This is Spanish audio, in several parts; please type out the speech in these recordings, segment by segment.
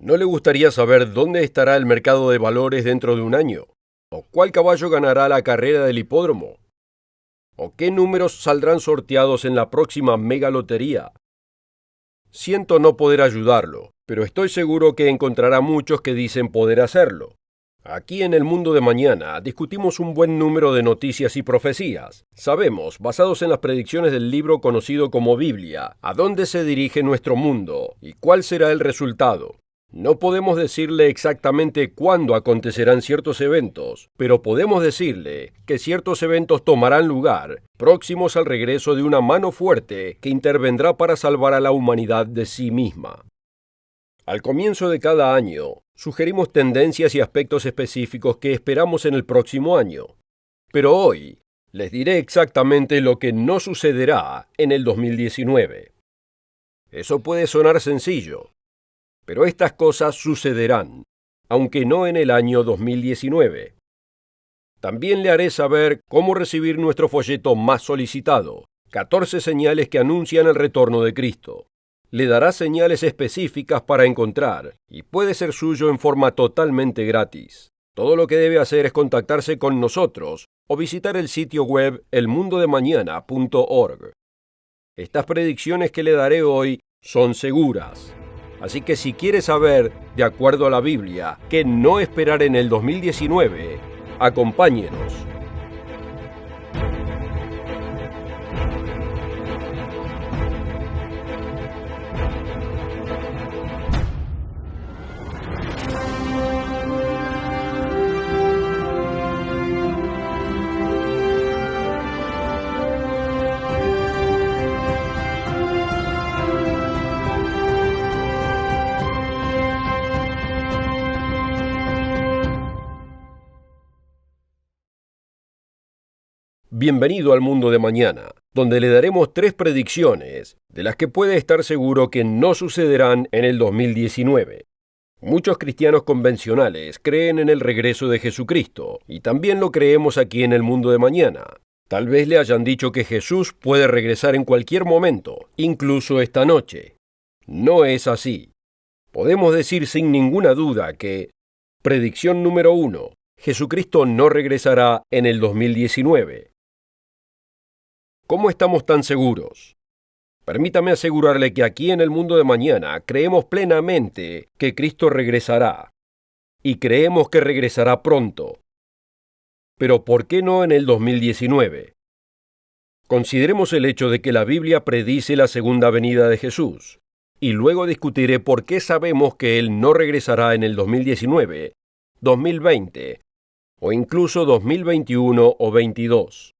¿No le gustaría saber dónde estará el mercado de valores dentro de un año? ¿O cuál caballo ganará la carrera del hipódromo? ¿O qué números saldrán sorteados en la próxima mega lotería? Siento no poder ayudarlo, pero estoy seguro que encontrará muchos que dicen poder hacerlo. Aquí en el mundo de mañana discutimos un buen número de noticias y profecías. Sabemos, basados en las predicciones del libro conocido como Biblia, a dónde se dirige nuestro mundo y cuál será el resultado. No podemos decirle exactamente cuándo acontecerán ciertos eventos, pero podemos decirle que ciertos eventos tomarán lugar, próximos al regreso de una mano fuerte que intervendrá para salvar a la humanidad de sí misma. Al comienzo de cada año, sugerimos tendencias y aspectos específicos que esperamos en el próximo año. Pero hoy, les diré exactamente lo que no sucederá en el 2019. Eso puede sonar sencillo, pero estas cosas sucederán, aunque no en el año 2019. También le haré saber cómo recibir nuestro folleto más solicitado, 14 señales que anuncian el retorno de Cristo. Le dará señales específicas para encontrar y puede ser suyo en forma totalmente gratis. Todo lo que debe hacer es contactarse con nosotros o visitar el sitio web elmundodemañana.org. Estas predicciones que le daré hoy son seguras. Así que si quiere saber, de acuerdo a la Biblia, qué no esperar en el 2019, acompáñenos. Bienvenido al mundo de mañana, donde le daremos 3 predicciones, de las que puede estar seguro que no sucederán en el 2019. Muchos cristianos convencionales creen en el regreso de Jesucristo, y también lo creemos aquí en el mundo de mañana. Tal vez le hayan dicho que Jesús puede regresar en cualquier momento, incluso esta noche. No es así. Podemos decir sin ninguna duda que, predicción número 1, Jesucristo no regresará en el 2019. ¿Cómo estamos tan seguros? Permítame asegurarle que aquí en el mundo de mañana creemos plenamente que Cristo regresará. Y creemos que regresará pronto. Pero ¿por qué no en el 2019? Consideremos el hecho de que la Biblia predice la segunda venida de Jesús. Y luego discutiré por qué sabemos que Él no regresará en el 2019, 2020 o incluso 2021 o 2022.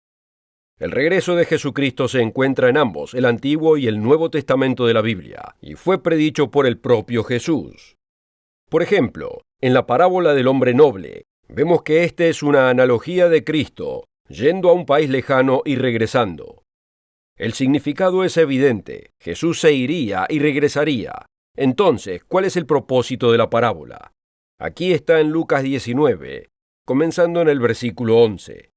El regreso de Jesucristo se encuentra en ambos, el Antiguo y el Nuevo Testamento de la Biblia, y fue predicho por el propio Jesús. Por ejemplo, en la parábola del hombre noble, vemos que esta es una analogía de Cristo, yendo a un país lejano y regresando. El significado es evidente, Jesús se iría y regresaría. Entonces, ¿cuál es el propósito de la parábola? Aquí está en Lucas 19, comenzando en el versículo 11.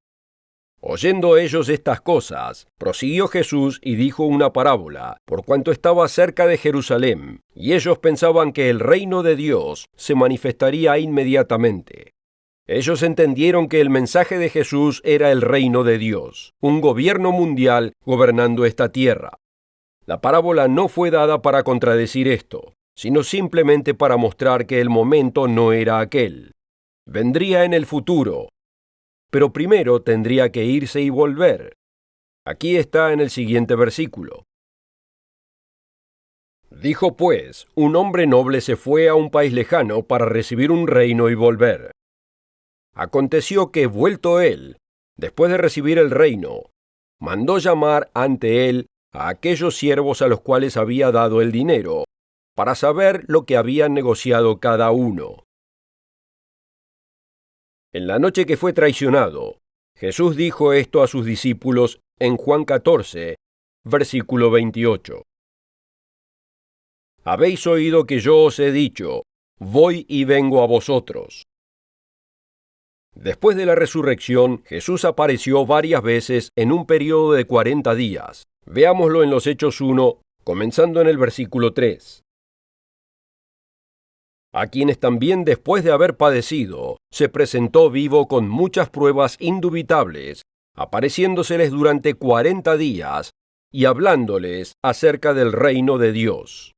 Oyendo ellos estas cosas, prosiguió Jesús y dijo una parábola, por cuanto estaba cerca de Jerusalén, y ellos pensaban que el reino de Dios se manifestaría inmediatamente. Ellos entendieron que el mensaje de Jesús era el reino de Dios, un gobierno mundial gobernando esta tierra. La parábola no fue dada para contradecir esto, sino simplemente para mostrar que el momento no era aquel. Vendría en el futuro, pero primero tendría que irse y volver. Aquí está en el siguiente versículo. Dijo pues, un hombre noble se fue a un país lejano para recibir un reino y volver. Aconteció que, vuelto él, después de recibir el reino, mandó llamar ante él a aquellos siervos a los cuales había dado el dinero, para saber lo que habían negociado cada uno. En la noche que fue traicionado, Jesús dijo esto a sus discípulos en Juan 14, versículo 28. Habéis oído que yo os he dicho, voy y vengo a vosotros. Después de la resurrección, Jesús apareció varias veces en un periodo de 40 días. Veámoslo en los Hechos 1, comenzando en el versículo 3. a quienes también después de haber padecido, se presentó vivo con muchas pruebas indubitables, apareciéndoseles durante 40 días y hablándoles acerca del reino de Dios.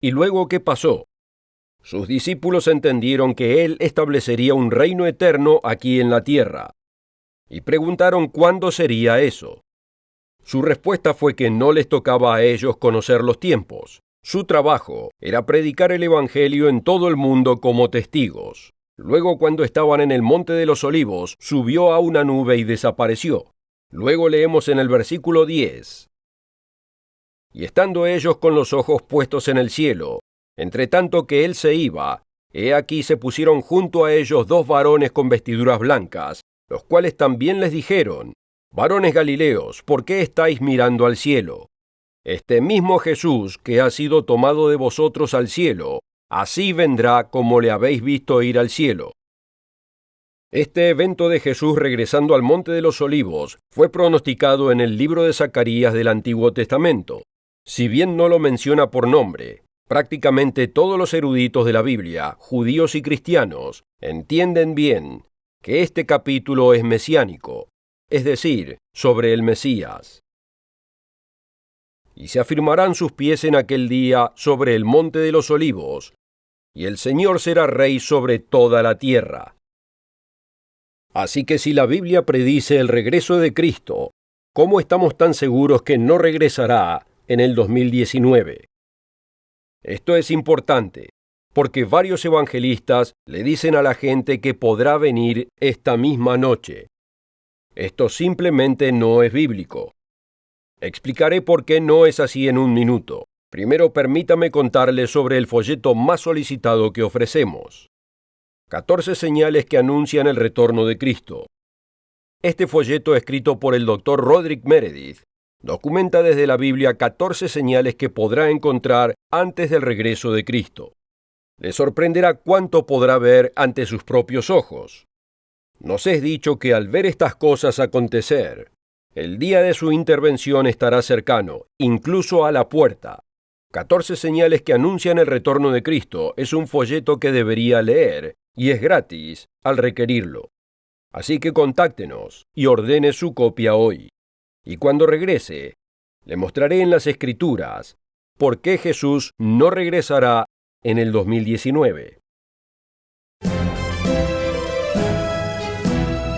¿Y luego qué pasó? Sus discípulos entendieron que Él establecería un reino eterno aquí en la tierra, y preguntaron cuándo sería eso. Su respuesta fue que no les tocaba a ellos conocer los tiempos. Su trabajo era predicar el Evangelio en todo el mundo como testigos. Luego, cuando estaban en el Monte de los Olivos, subió a una nube y desapareció. Luego leemos en el versículo 10. Y estando ellos con los ojos puestos en el cielo, entre tanto que él se iba, he aquí se pusieron junto a ellos dos varones con vestiduras blancas, los cuales también les dijeron: Varones Galileos, ¿por qué estáis mirando al cielo? Este mismo Jesús que ha sido tomado de vosotros al cielo, así vendrá como le habéis visto ir al cielo. Este evento de Jesús regresando al Monte de los Olivos fue pronosticado en el libro de Zacarías del Antiguo Testamento. Si bien no lo menciona por nombre, prácticamente todos los eruditos de la Biblia, judíos y cristianos, entienden bien que este capítulo es mesiánico, es decir, sobre el Mesías. Y se afirmarán sus pies en aquel día sobre el Monte de los Olivos, y el Señor será rey sobre toda la tierra. Así que si la Biblia predice el regreso de Cristo, ¿cómo estamos tan seguros que no regresará en el 2019? Esto es importante, porque varios evangelistas le dicen a la gente que podrá venir esta misma noche. Esto simplemente no es bíblico. Explicaré por qué no es así en un minuto. Primero permítame contarles sobre el folleto más solicitado que ofrecemos. 14 señales que anuncian el retorno de Cristo. Este folleto, escrito por el Dr. Roderick Meredith, documenta desde la Biblia 14 señales que podrá encontrar antes del regreso de Cristo. Le sorprenderá cuánto podrá ver ante sus propios ojos. Nos es dicho que al ver estas cosas acontecer, el día de su intervención estará cercano, incluso a la puerta. 14 señales que anuncian el retorno de Cristo es un folleto que debería leer, y es gratis al requerirlo. Así que contáctenos y ordene su copia hoy. Y cuando regrese, le mostraré en las Escrituras por qué Jesús no regresará en el 2019.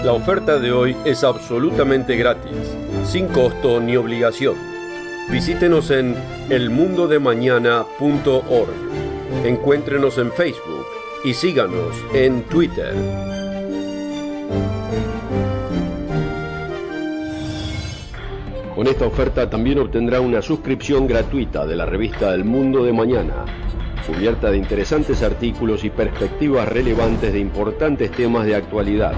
La oferta de hoy es absolutamente gratis, sin costo ni obligación. Visítenos en elmundodemañana.org. Encuéntrenos en Facebook y síganos en Twitter. Con esta oferta también obtendrá una suscripción gratuita de la revista El Mundo de Mañana, cubierta de interesantes artículos y perspectivas relevantes de importantes temas de actualidad.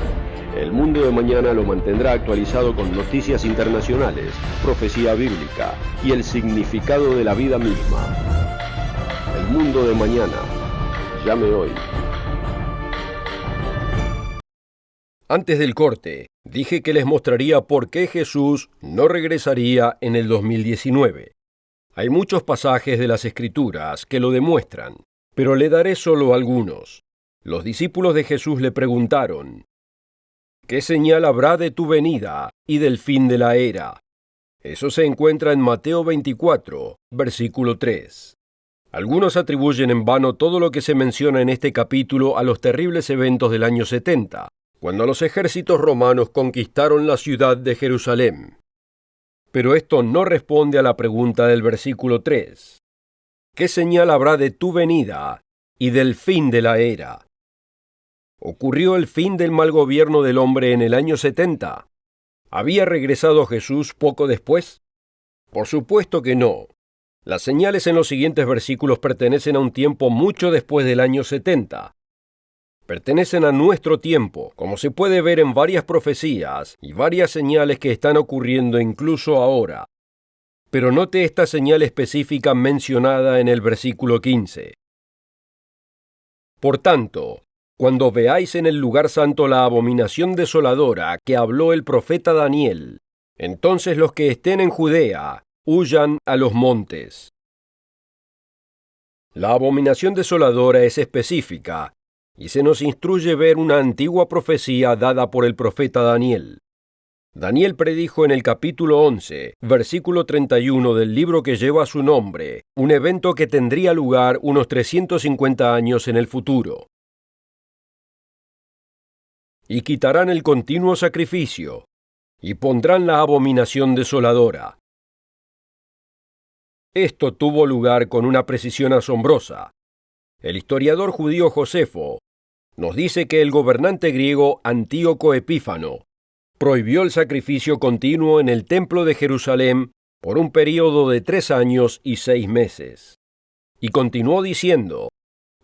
El Mundo de Mañana lo mantendrá actualizado con noticias internacionales, profecía bíblica y el significado de la vida misma. El Mundo de Mañana. Llame hoy. Antes del corte, dije que les mostraría por qué Jesús no regresaría en el 2019. Hay muchos pasajes de las Escrituras que lo demuestran, pero le daré solo algunos. Los discípulos de Jesús le preguntaron: ¿qué señal habrá de tu venida y del fin de la era? Eso se encuentra en Mateo 24, versículo 3. Algunos atribuyen en vano todo lo que se menciona en este capítulo a los terribles eventos del año 70, cuando los ejércitos romanos conquistaron la ciudad de Jerusalén. Pero esto no responde a la pregunta del versículo 3. ¿Qué señal habrá de tu venida y del fin de la era? ¿Ocurrió el fin del mal gobierno del hombre en el año 70? ¿Había regresado Jesús poco después? Por supuesto que no. Las señales en los siguientes versículos pertenecen a un tiempo mucho después del año 70. Pertenecen a nuestro tiempo, como se puede ver en varias profecías y varias señales que están ocurriendo incluso ahora. Pero note esta señal específica mencionada en el versículo 15. Por tanto, cuando veáis en el lugar santo la abominación desoladora que habló el profeta Daniel, entonces los que estén en Judea huyan a los montes. La abominación desoladora es específica, y se nos instruye ver una antigua profecía dada por el profeta Daniel. Daniel predijo en el capítulo 11, versículo 31 del libro que lleva su nombre, un evento que tendría lugar unos 350 años en el futuro. Y quitarán el continuo sacrificio, y pondrán la abominación desoladora. Esto tuvo lugar con una precisión asombrosa. El historiador judío Josefo nos dice que el gobernante griego Antíoco Epífano prohibió el sacrificio continuo en el templo de Jerusalén por un período de 3 años y 6 meses. Y continuó diciendo,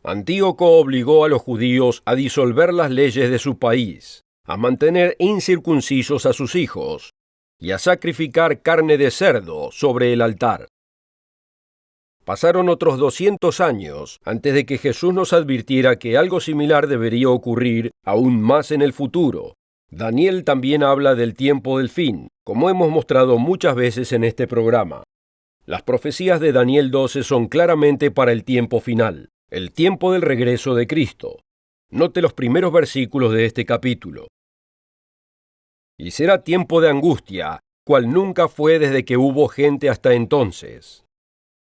Antíoco obligó a los judíos a disolver las leyes de su país, a mantener incircuncisos a sus hijos y a sacrificar carne de cerdo sobre el altar. Pasaron otros 200 años antes de que Jesús nos advirtiera que algo similar debería ocurrir aún más en el futuro. Daniel también habla del tiempo del fin, como hemos mostrado muchas veces en este programa. Las profecías de Daniel 12 son claramente para el tiempo final, el tiempo del regreso de Cristo. Note los primeros versículos de este capítulo. Y será tiempo de angustia, cual nunca fue desde que hubo gente hasta entonces.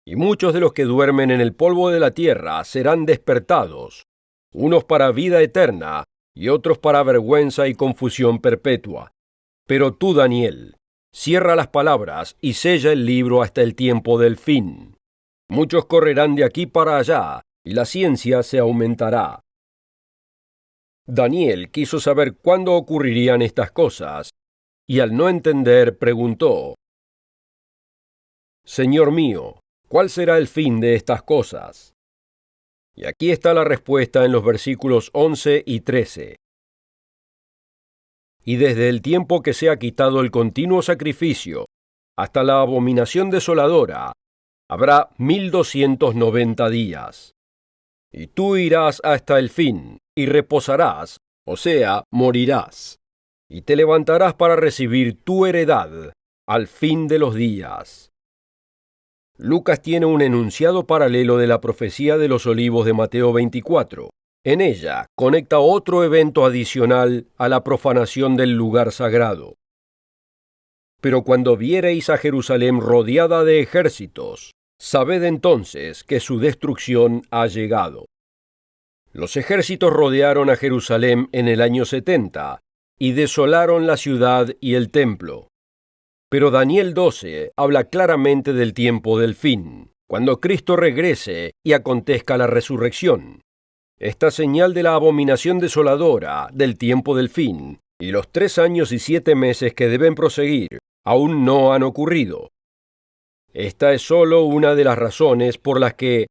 Y muchos de los que duermen en el polvo de la tierra serán despertados, unos para vida eterna y otros para vergüenza y confusión perpetua. Pero tú, Daniel, cierra las palabras y sella el libro hasta el tiempo del fin. Muchos correrán de aquí para allá, y la ciencia se aumentará. Daniel quiso saber cuándo ocurrirían estas cosas, y al no entender preguntó, Señor mío, ¿cuál será el fin de estas cosas? Y aquí está la respuesta en los versículos 11 y 13. Y desde el tiempo que se ha quitado el continuo sacrificio hasta la abominación desoladora, habrá 1290 días. Y tú irás hasta el fin, y reposarás, o sea, morirás, y te levantarás para recibir tu heredad al fin de los días. Lucas tiene un enunciado paralelo de la profecía de los olivos de Mateo 24. En ella conecta otro evento adicional a la profanación del lugar sagrado. Pero cuando viereis a Jerusalén rodeada de ejércitos, sabed entonces que su destrucción ha llegado. Los ejércitos rodearon a Jerusalén en el año 70 y desolaron la ciudad y el templo. Pero Daniel 12 habla claramente del tiempo del fin, cuando Cristo regrese y acontezca la resurrección. Esta señal de la abominación desoladora del tiempo del fin y los 3 años y 7 meses que deben proseguir aún no han ocurrido. Esta es solo una de las razones por las que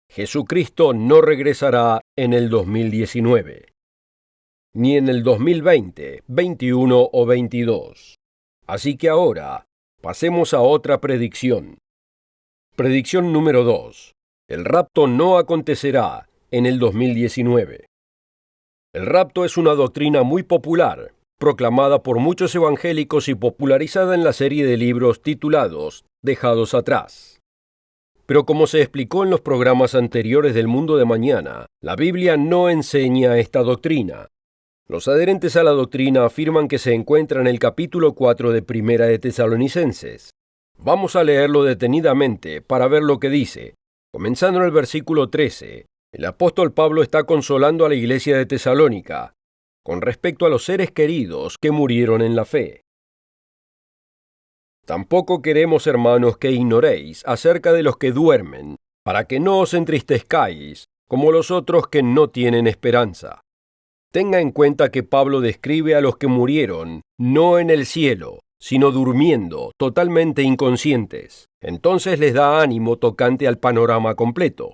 Jesucristo no regresará en el 2019, ni en el 2020, 21 o 22. Así que ahora, pasemos a otra predicción. Predicción número 2. El rapto no acontecerá en el 2019. El rapto es una doctrina muy popular, proclamada por muchos evangélicos y popularizada en la serie de libros titulados Dejados atrás. Pero como se explicó en los programas anteriores del Mundo de Mañana, la Biblia no enseña esta doctrina. Los adherentes a la doctrina afirman que se encuentra en el capítulo 4 de Primera de Tesalonicenses. Vamos a leerlo detenidamente para ver lo que dice. Comenzando en el versículo 13, el apóstol Pablo está consolando a la iglesia de Tesalónica con respecto a los seres queridos que murieron en la fe. Tampoco queremos, hermanos, que ignoréis acerca de los que duermen, para que no os entristezcáis, como los otros que no tienen esperanza. Tenga en cuenta que Pablo describe a los que murieron no en el cielo, sino durmiendo, totalmente inconscientes. Entonces les da ánimo tocante al panorama completo.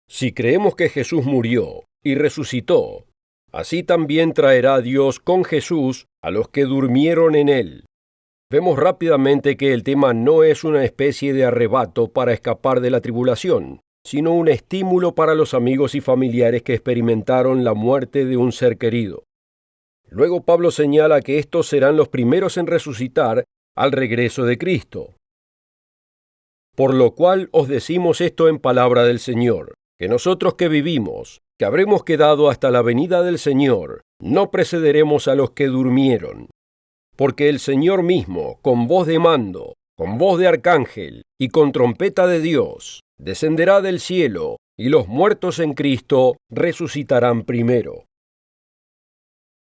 Si creemos que Jesús murió y resucitó, así también traerá Dios con Jesús a los que durmieron en él. Vemos rápidamente que el tema no es una especie de arrebato para escapar de la tribulación, sino un estímulo para los amigos y familiares que experimentaron la muerte de un ser querido. Luego Pablo señala que estos serán los primeros en resucitar al regreso de Cristo. Por lo cual os decimos esto en palabra del Señor, que nosotros que vivimos, que habremos quedado hasta la venida del Señor, no precederemos a los que durmieron. Porque el Señor mismo, con voz de mando, con voz de arcángel y con trompeta de Dios, descenderá del cielo, y los muertos en Cristo resucitarán primero.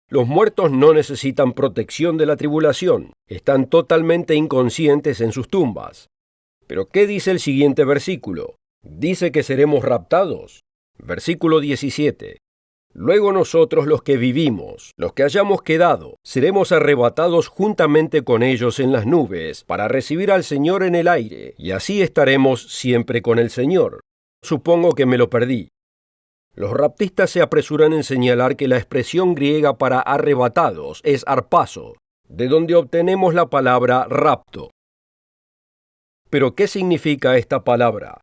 Los muertos no necesitan protección de la tribulación, están totalmente inconscientes en sus tumbas. Pero ¿qué dice el siguiente versículo? Dice que seremos raptados. Versículo 17. Luego nosotros los que vivimos, los que hayamos quedado, seremos arrebatados juntamente con ellos en las nubes, para recibir al Señor en el aire, y así estaremos siempre con el Señor. Supongo que me lo perdí. Los raptistas se apresuran en señalar que la expresión griega para arrebatados es harpazo, de donde obtenemos la palabra rapto. Pero, ¿qué significa esta palabra?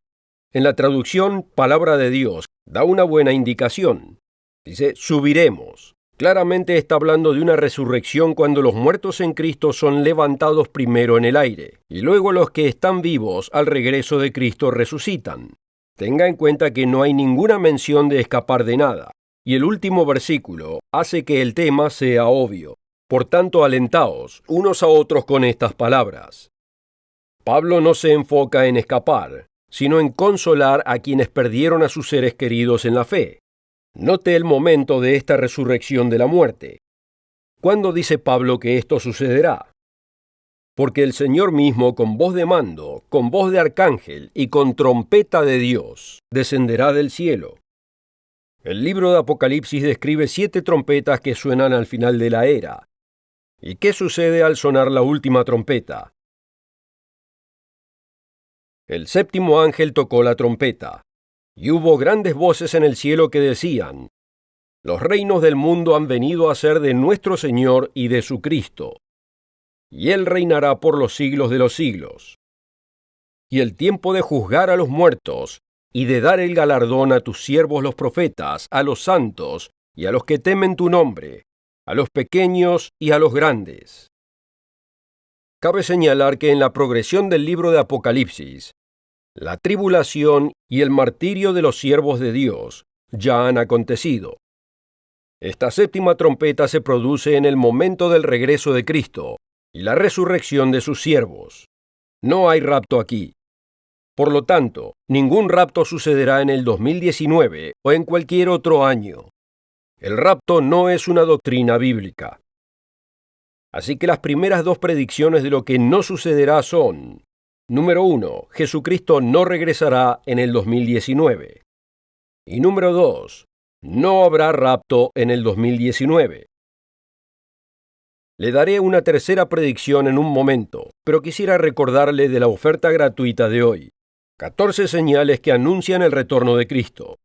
En la traducción Palabra de Dios da una buena indicación. Dice, subiremos. Claramente está hablando de una resurrección cuando los muertos en Cristo son levantados primero en el aire, y luego los que están vivos al regreso de Cristo resucitan. Tenga en cuenta que no hay ninguna mención de escapar de nada, y el último versículo hace que el tema sea obvio. Por tanto, alentaos unos a otros con estas palabras. Pablo no se enfoca en escapar, sino en consolar a quienes perdieron a sus seres queridos en la fe. Note el momento de esta resurrección de la muerte. ¿Cuándo dice Pablo que esto sucederá? Porque el Señor mismo, con voz de mando, con voz de arcángel y con trompeta de Dios, descenderá del cielo. El libro de Apocalipsis describe 7 trompetas que suenan al final de la era. ¿Y qué sucede al sonar la última trompeta? El séptimo ángel tocó la trompeta, y hubo grandes voces en el cielo que decían: Los reinos del mundo han venido a ser de nuestro Señor y de su Cristo, y Él reinará por los siglos de los siglos. Y el tiempo de juzgar a los muertos, y de dar el galardón a tus siervos los profetas, a los santos, y a los que temen tu nombre, a los pequeños y a los grandes. Cabe señalar que en la progresión del libro de Apocalipsis, la tribulación y el martirio de los siervos de Dios ya han acontecido. Esta séptima trompeta se produce en el momento del regreso de Cristo y la resurrección de sus siervos. No hay rapto aquí. Por lo tanto, ningún rapto sucederá en el 2019 o en cualquier otro año. El rapto no es una doctrina bíblica. Así que las primeras 2 predicciones de lo que no sucederá son: número 1, Jesucristo no regresará en el 2019. Y número 2, no habrá rapto en el 2019. Le daré una tercera predicción en un momento, pero quisiera recordarle de la oferta gratuita de hoy. 14 señales que anuncian el retorno de Cristo.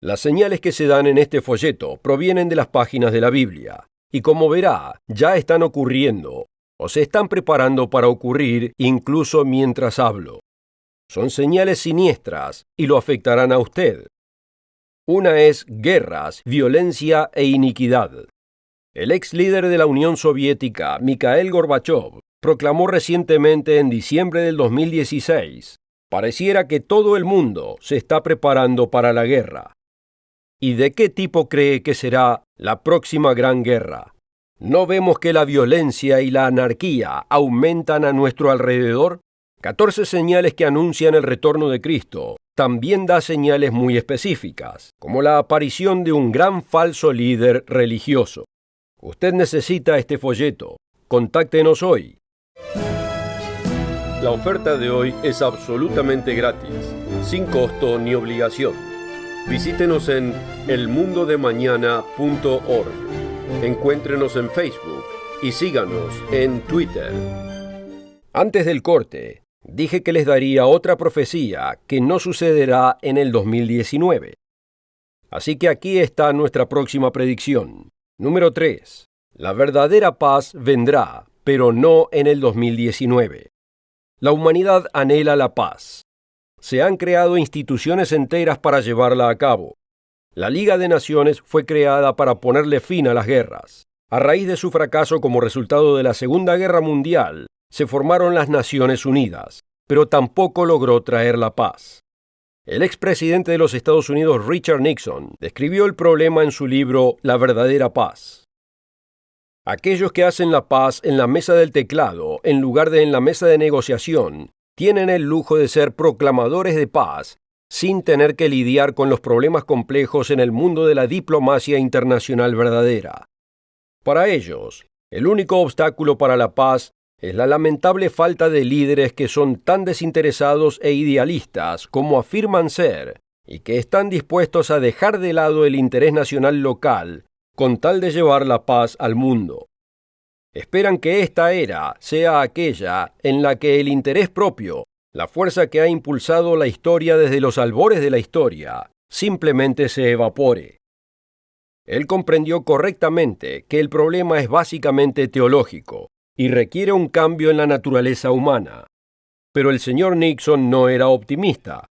Las señales que se dan en este folleto provienen de las páginas de la Biblia, y como verá, ya están ocurriendo, o se están preparando para ocurrir incluso mientras hablo. Son señales siniestras y lo afectarán a usted. Una es guerras, violencia e iniquidad. El ex líder de la Unión Soviética, Mikhail Gorbachev, proclamó recientemente en diciembre del 2016: pareciera que todo el mundo se está preparando para la guerra. ¿Y de qué tipo cree que será la próxima gran guerra? ¿No vemos que la violencia y la anarquía aumentan a nuestro alrededor? 14 señales que anuncian el retorno de Cristo también da señales muy específicas, como la aparición de un gran falso líder religioso. Usted necesita este folleto. Contáctenos hoy. La oferta de hoy es absolutamente gratis, sin costo ni obligación. Visítenos en elmundodemañana.org. Encuéntrenos en Facebook y síganos en Twitter. Antes del corte, dije que les daría otra profecía que no sucederá en el 2019. Así que aquí está nuestra próxima predicción. Número 3. La verdadera paz vendrá, pero no en el 2019. La humanidad anhela la paz. Se han creado instituciones enteras para llevarla a cabo. La Liga de Naciones fue creada para ponerle fin a las guerras. A raíz de su fracaso como resultado de la Segunda Guerra Mundial, se formaron las Naciones Unidas. pero tampoco logró traer la paz. El expresidente de los Estados Unidos, Richard Nixon, describió el problema en su libro La verdadera paz. Aquellos que hacen la paz en la mesa del teclado, en lugar de en la mesa de negociación, tienen el lujo de ser proclamadores de paz, sin tener que lidiar con los problemas complejos en el mundo de la diplomacia internacional verdadera. Para ellos, el único obstáculo para la paz es la lamentable falta de líderes que son tan desinteresados e idealistas como afirman ser, y que están dispuestos a dejar de lado el interés nacional local con tal de llevar la paz al mundo. Esperan que esta era sea aquella en la que el interés propio, la fuerza que ha impulsado la historia desde los albores de la historia, simplemente se evapore. Él comprendió correctamente que el problema es básicamente teológico y requiere un cambio en la naturaleza humana. Pero el señor Nixon no era optimista.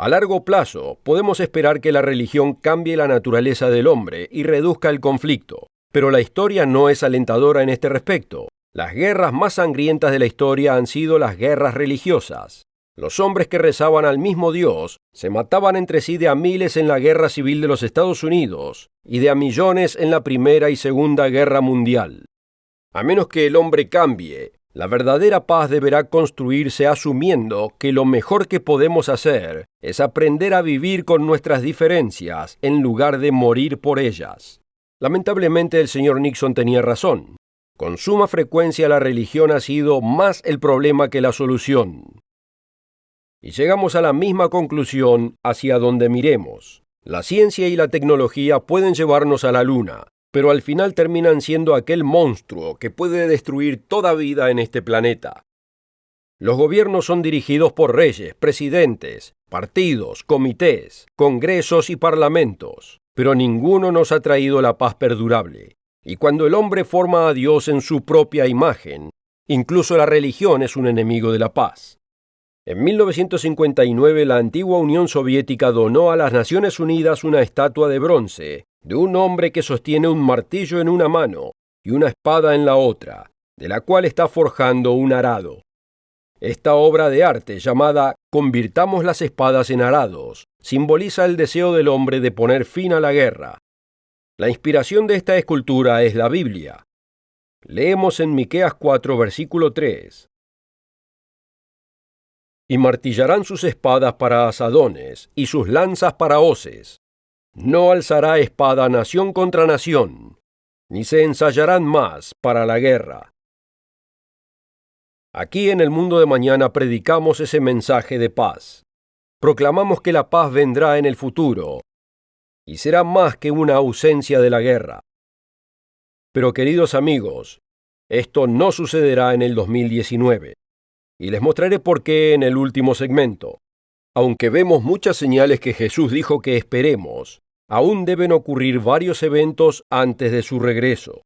A largo plazo, podemos esperar que la religión cambie la naturaleza del hombre y reduzca el conflicto, pero la historia no es alentadora en este respecto. Las guerras más sangrientas de la historia han sido las guerras religiosas. Los hombres que rezaban al mismo Dios se mataban entre sí de a miles en la Guerra Civil de los Estados Unidos y de a millones en la Primera y Segunda Guerra Mundial. A menos que el hombre cambie, la verdadera paz deberá construirse asumiendo que lo mejor que podemos hacer es aprender a vivir con nuestras diferencias en lugar de morir por ellas. Lamentablemente el señor Nixon tenía razón. Con suma frecuencia la religión ha sido más el problema que la solución. Y llegamos a la misma conclusión hacia donde miremos. La ciencia y la tecnología pueden llevarnos a la luna, pero al final terminan siendo aquel monstruo que puede destruir toda vida en este planeta. Los gobiernos son dirigidos por reyes, presidentes, partidos, comités, congresos y parlamentos, pero ninguno nos ha traído la paz perdurable. Y cuando el hombre forma a Dios en su propia imagen, incluso la religión es un enemigo de la paz. En 1959, la antigua Unión Soviética donó a las Naciones Unidas una estatua de bronce de un hombre que sostiene un martillo en una mano y una espada en la otra, de la cual está forjando un arado. Esta obra de arte, llamada Convirtamos las espadas en arados, simboliza el deseo del hombre de poner fin a la guerra. La inspiración de esta escultura es la Biblia. Leemos en Miqueas 4, versículo 3. Y martillarán sus espadas para asadones y sus lanzas para hoces. No alzará espada nación contra nación, ni se ensayarán más para la guerra. Aquí en el mundo de mañana predicamos ese mensaje de paz. Proclamamos que la paz vendrá en el futuro y será más que una ausencia de la guerra. Pero queridos amigos, esto no sucederá en el 2019. Y les mostraré por qué en el último segmento. Aunque vemos muchas señales que Jesús dijo que esperemos, aún deben ocurrir varios eventos antes de su regreso.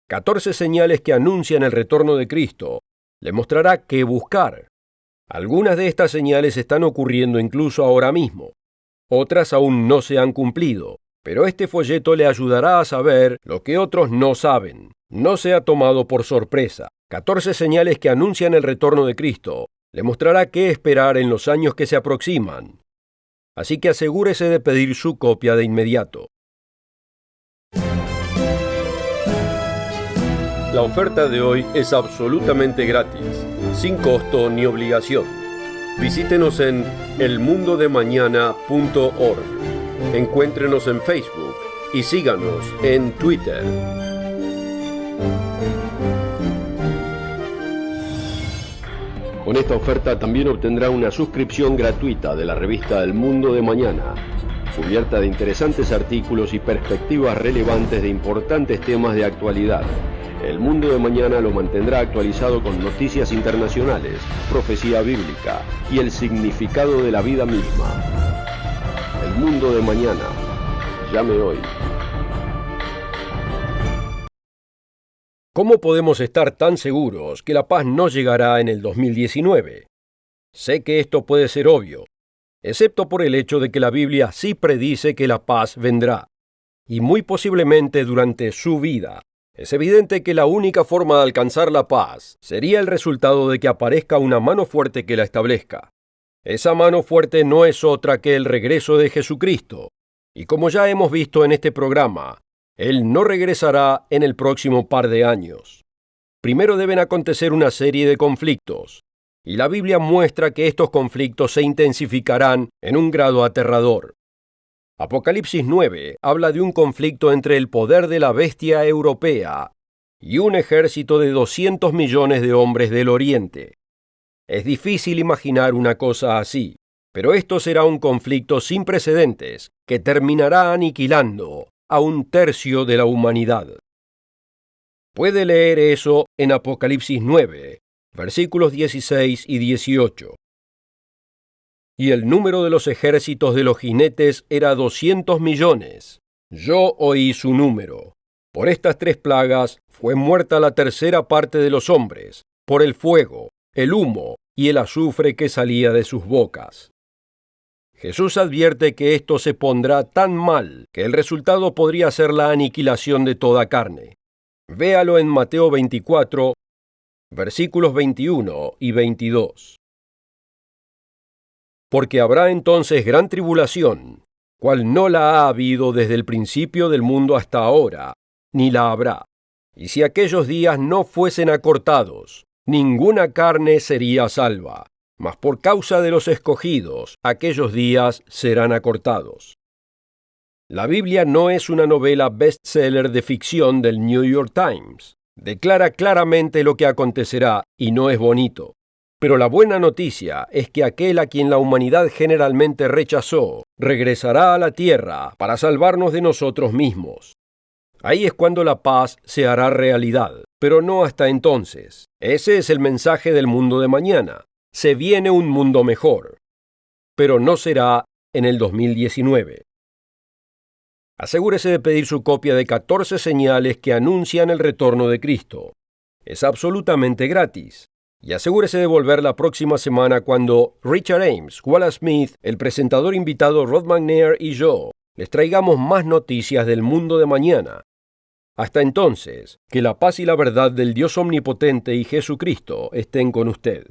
14 señales que anuncian el retorno de Cristo. Le mostrará qué buscar. Algunas de estas señales están ocurriendo incluso ahora mismo. Otras aún no se han cumplido, pero este folleto le ayudará a saber lo que otros no saben. No sea tomado por sorpresa. 14 señales que anuncian el retorno de Cristo. Le mostrará qué esperar en los años que se aproximan. Así que asegúrese de pedir su copia de inmediato. La oferta de hoy es absolutamente gratis, sin costo ni obligación. Visítenos en elmundodemañana.org. Encuéntrenos en Facebook y síganos en Twitter. Con esta oferta también obtendrá una suscripción gratuita de la revista El Mundo de Mañana, cubierta de interesantes artículos y perspectivas relevantes de importantes temas de actualidad. El Mundo de Mañana lo mantendrá actualizado con noticias internacionales, profecía bíblica y el significado de la vida misma. El Mundo de Mañana. Llame hoy. ¿Cómo podemos estar tan seguros que la paz no llegará en el 2019? Sé que esto puede ser obvio, excepto por el hecho de que la Biblia sí predice que la paz vendrá, y muy posiblemente durante su vida. Es evidente que la única forma de alcanzar la paz sería el resultado de que aparezca una mano fuerte que la establezca. Esa mano fuerte no es otra que el regreso de Jesucristo. Y como ya hemos visto en este programa, Él no regresará en el próximo par de años. Primero deben acontecer una serie de conflictos, y la Biblia muestra que estos conflictos se intensificarán en un grado aterrador. Apocalipsis 9 habla de un conflicto entre el poder de la bestia europea y un ejército de 200 millones de hombres del Oriente. Es difícil imaginar una cosa así, pero esto será un conflicto sin precedentes que terminará aniquilando a un tercio de la humanidad. Puede leer eso en Apocalipsis 9, versículos 16 y 18. Y el número de los ejércitos de los jinetes era 200 millones. Yo oí su número. Por estas 3 plagas fue muerta la tercera parte de los hombres, por el fuego, el humo y el azufre que salía de sus bocas. Jesús advierte que esto se pondrá tan mal que el resultado podría ser la aniquilación de toda carne. Véalo en Mateo 24, versículos 21 y 22. Porque habrá entonces gran tribulación, cual no la ha habido desde el principio del mundo hasta ahora, ni la habrá. Y si aquellos días no fuesen acortados, ninguna carne sería salva, mas por causa de los escogidos, aquellos días serán acortados. La Biblia no es una novela bestseller de ficción del New York Times. Declara claramente lo que acontecerá y no es bonito. Pero la buena noticia es que aquel a quien la humanidad generalmente rechazó, regresará a la tierra para salvarnos de nosotros mismos. Ahí es cuando la paz se hará realidad, pero no hasta entonces. Ese es el mensaje del mundo de mañana. Se viene un mundo mejor, pero no será en el 2019. Asegúrese de pedir su copia de 14 señales que anuncian el retorno de Cristo. Es absolutamente gratis. Y asegúrese de volver la próxima semana cuando Richard Ames, Wallace Smith, el presentador invitado Rod McNair y yo les traigamos más noticias del mundo de mañana. Hasta entonces, que la paz y la verdad del Dios omnipotente y Jesucristo estén con usted.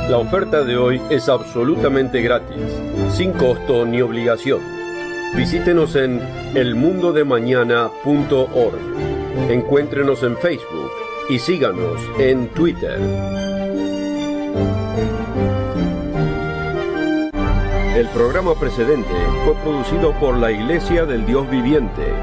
La oferta de hoy es absolutamente gratis, sin costo ni obligación. Visítenos en elmundodemañana.org. Encuéntrenos en Facebook y síganos en Twitter. El programa precedente fue producido por la Iglesia del Dios Viviente.